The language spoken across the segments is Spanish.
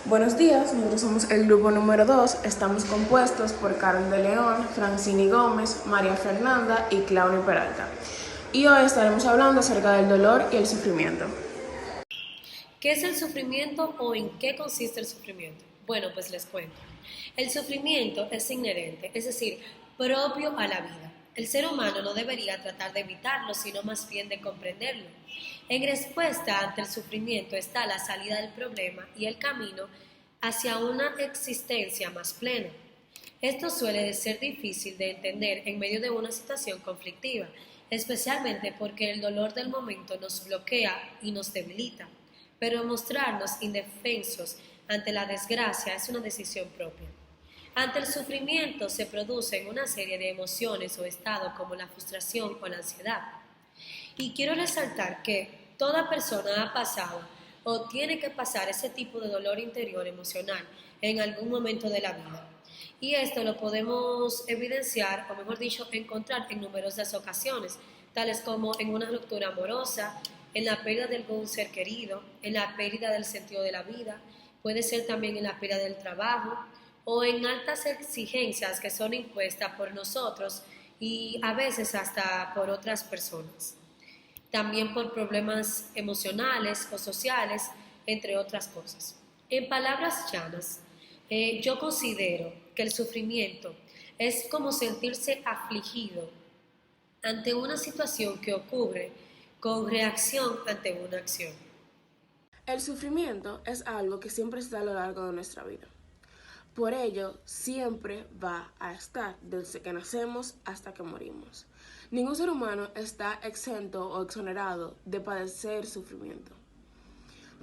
Buenos días, nosotros somos el grupo número 2. Estamos compuestos por Karen de León, Francini Gómez, María Fernanda y Claudia Peralta. Y hoy estaremos hablando acerca del dolor y el sufrimiento. ¿Qué es el sufrimiento o en qué consiste el sufrimiento? Bueno, pues les cuento. El sufrimiento es inherente, es decir, propio a la vida. El ser humano no debería tratar de evitarlo, sino más bien de comprenderlo. En respuesta ante el sufrimiento está la salida del problema y el camino hacia una existencia más plena. Esto suele ser difícil de entender en medio de una situación conflictiva, especialmente porque el dolor del momento nos bloquea y nos debilita. Pero mostrarnos indefensos ante la desgracia es una decisión propia. Ante el sufrimiento se producen una serie de emociones o estados como la frustración o la ansiedad. Y quiero resaltar que toda persona ha pasado o tiene que pasar ese tipo de dolor interior emocional en algún momento de la vida. Y esto lo podemos evidenciar, o mejor dicho, encontrar en numerosas ocasiones, tales como en una ruptura amorosa, en la pérdida de algún ser querido, en la pérdida del sentido de la vida, puede ser también en la pérdida del trabajo o en altas exigencias que son impuestas por nosotros y a veces hasta por otras personas. También por problemas emocionales o sociales, entre otras cosas. En palabras llanas, yo considero que el sufrimiento es como sentirse afligido ante una situación que ocurre con reacción ante una acción. El sufrimiento es algo que siempre está a lo largo de nuestra vida. Por ello, siempre va a estar desde que nacemos hasta que morimos. Ningún ser humano está exento o exonerado de padecer sufrimiento,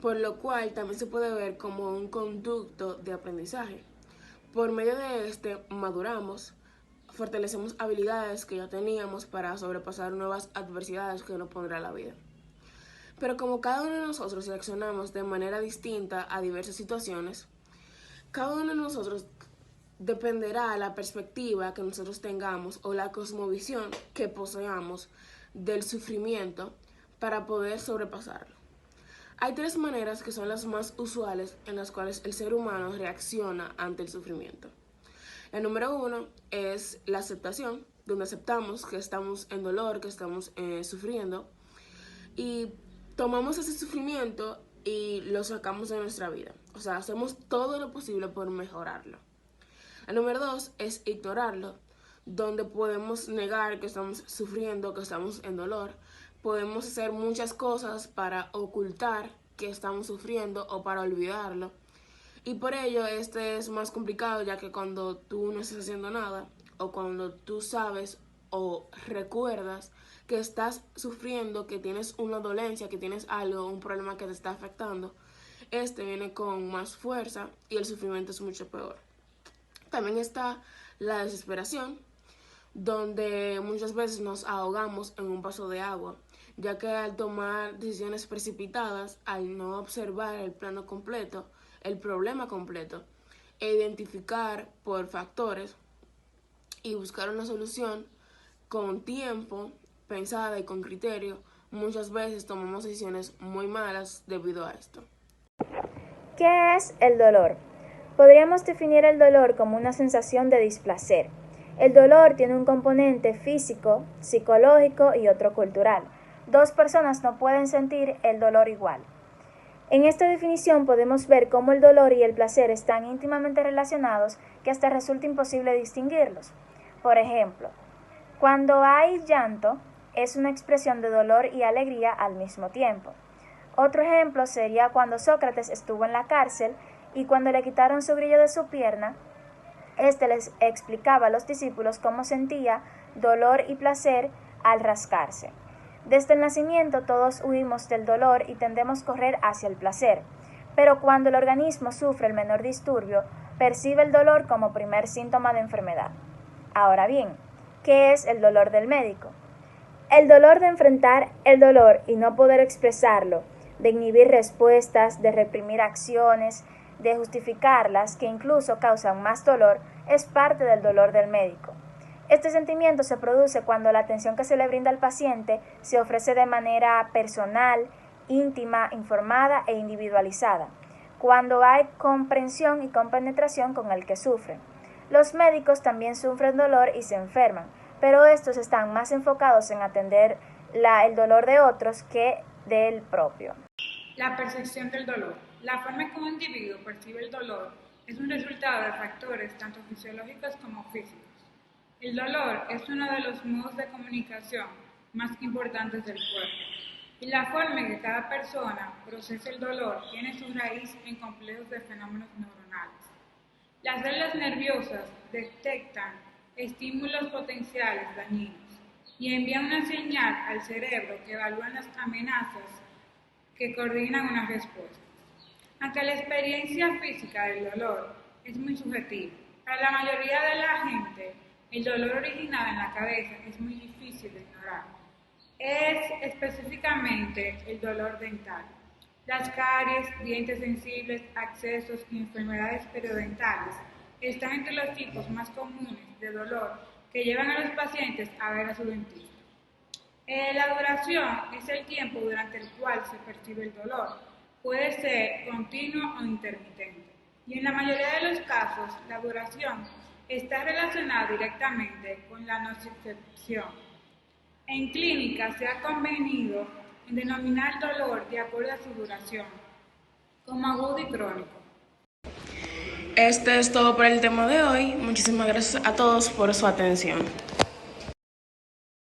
por lo cual también se puede ver como un conducto de aprendizaje. Por medio de este maduramos, fortalecemos habilidades que ya teníamos para sobrepasar nuevas adversidades que nos pondrá la vida. Pero como cada uno de nosotros reaccionamos de manera distinta a diversas situaciones, cada uno de nosotros dependerá de la perspectiva que nosotros tengamos o la cosmovisión que poseamos del sufrimiento para poder sobrepasarlo. Hay tres maneras que son las más usuales en las cuales el ser humano reacciona ante el sufrimiento. La número uno es la aceptación, donde aceptamos que estamos en dolor, que estamos sufriendo y tomamos ese sufrimiento y lo sacamos de nuestra vida. O sea, hacemos todo lo posible por mejorarlo. El número dos es ignorarlo, donde podemos negar que estamos sufriendo, que estamos en dolor. Podemos hacer muchas cosas para ocultar que estamos sufriendo o para olvidarlo. Y por ello este es más complicado, ya que cuando tú no estás haciendo nada o cuando tú sabes o recuerdas que estás sufriendo, que tienes una dolencia, que tienes algo, un problema que te está afectando, este viene con más fuerza y el sufrimiento es mucho peor. También está la desesperación, donde muchas veces nos ahogamos en un vaso de agua, ya que al tomar decisiones precipitadas, al no observar el plano completo, el problema completo, e identificar por factores y buscar una solución con tiempo, pensada y con criterio, muchas veces tomamos decisiones muy malas debido a esto. ¿Qué es el dolor? Podríamos definir el dolor como una sensación de displacer. El dolor tiene un componente físico, psicológico y otro cultural. Dos personas no pueden sentir el dolor igual. En esta definición podemos ver cómo el dolor y el placer están íntimamente relacionados que hasta resulta imposible distinguirlos. Por ejemplo, cuando hay llanto, es una expresión de dolor y alegría al mismo tiempo. Otro ejemplo sería cuando Sócrates estuvo en la cárcel y cuando le quitaron su grillo de su pierna, este les explicaba a los discípulos cómo sentía dolor y placer al rascarse. Desde el nacimiento todos huimos del dolor y tendemos a correr hacia el placer, pero cuando el organismo sufre el menor disturbio, percibe el dolor como primer síntoma de enfermedad. Ahora bien, ¿qué es el dolor del médico? El dolor de enfrentar el dolor y no poder expresarlo, de inhibir respuestas, de reprimir acciones, de justificarlas, que incluso causan más dolor, es parte del dolor del médico. Este sentimiento se produce cuando la atención que se le brinda al paciente se ofrece de manera personal, íntima, informada e individualizada. cuando hay comprensión y compenetración con el que sufre. Los médicos también sufren dolor y se enferman, pero estos están más enfocados en atender el dolor de otros que del propio. La percepción del dolor. La forma en que un individuo percibe el dolor es un resultado de factores tanto fisiológicos como físicos. El dolor es uno de los modos de comunicación más importantes del cuerpo, y la forma en que cada persona procesa el dolor tiene su raíz en complejos de fenómenos neuronales. Las células nerviosas detectan estímulos potenciales dañinos y envían una señal al cerebro que evalúa las amenazas que coordinan una respuesta. Aunque la experiencia física del dolor es muy subjetiva, para la mayoría de la gente el dolor originado en la cabeza es muy difícil de ignorar. Es específicamente el dolor dental. Las caries, dientes sensibles, abscesos y enfermedades periodontales están entre los tipos más comunes de dolor que llevan a los pacientes a ver a su dentista. La duración es el tiempo durante el cual se percibe el dolor. Puede ser continuo o intermitente. Y en la mayoría de los casos, la duración está relacionada directamente con la nocicepción. En clínica se ha convenido en denominar dolor de acuerdo a su duración, como agudo y crónico. Este es todo por el tema de hoy. Muchísimas gracias a todos por su atención.